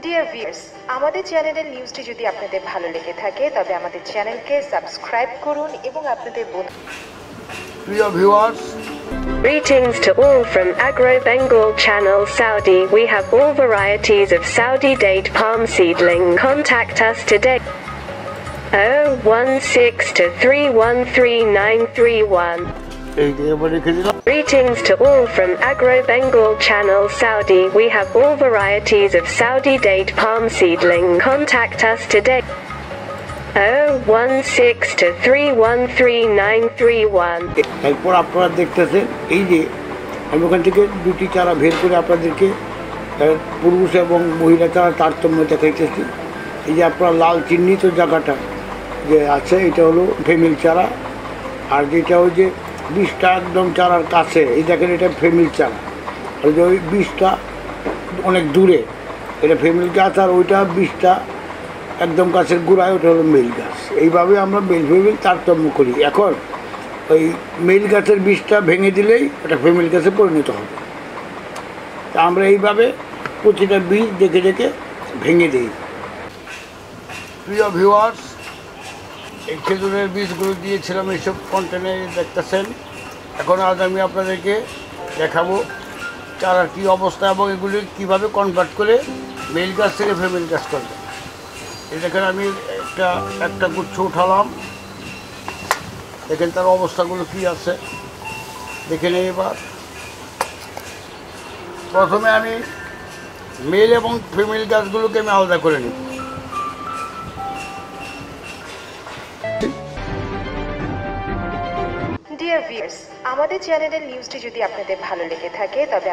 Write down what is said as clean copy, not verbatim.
Dear viewers, আমাদের চ্যানেলের নিউজটি যদি আপনাদের ভালো লেগে থাকে তবে আমাদের চ্যানেলকে সাবস্ক্রাইব করুন এবং আপনাদের প্রিয় viewers, Greetings to all from Agro Bengal Channel Saudi. We have all varieties of Saudi date palm seedling. Contact us today. 016-313-931. Greetings to all from Agro Bengal Channel Saudi. We have all varieties of Saudi date palm seedling. Contact us today. 016-313-931. এরপর আপনারা দেখতেছেন এই যে আমি ওখান থেকে দুটি চারা বের করে আপনাদেরকে পুরুষ এবং মহিলা চারা তারতম্য দেখাইতেছি। এই যে আপনার লাল চিহ্নিত জায়গাটা যে আছে এটা হলো ফিমেল চারা, আর যেটা ওই যে বীজটা একদম চারার কাছে এই দেখেন এটা ফিমেল চারা, আর যে ওই বীজটা অনেক দূরে এটা ফিমেল গাছ, আর ওইটা বীজটা একদম গাছের গোড়ায় ওটা হলো মেল গাছ। এইভাবে আমরা মেল ফিমেল তারতম্য করি। এখন ওই মেল গাছের বীজটা ভেঙে দিলেই ওটা ফিমেল গাছে পরিণত হবে। তা আমরা এইভাবে প্রতিটা বীজ দেখে দেখে ভেঙে দিই। প্রিয় ভিউয়ার্স, এই খেজুরের বীজগুলো দিয়েছিলাম এইসব কন্টেনারে দেখতেছেন। এখন আজ আমি আপনাদেরকে দেখাবো চারার কী অবস্থা এবং এগুলি কীভাবে কনভার্ট করে মেল গাছ থেকে ফিমেল গাছ করবে। এই দেখেন আমি একটা গুচ্ছ উঠালাম, দেখেন তার অবস্থাগুলো কী আছে দেখে নিই। এবার প্রথমে আমি মেল এবং ফিমেল গাছগুলোকে আমি আলাদা করে নিই। ডিয়ার ভিউয়ার্স, আমাদের চ্যানেলের নিউজটি যদি আপনাদের ভালো লেগে থাকে তবে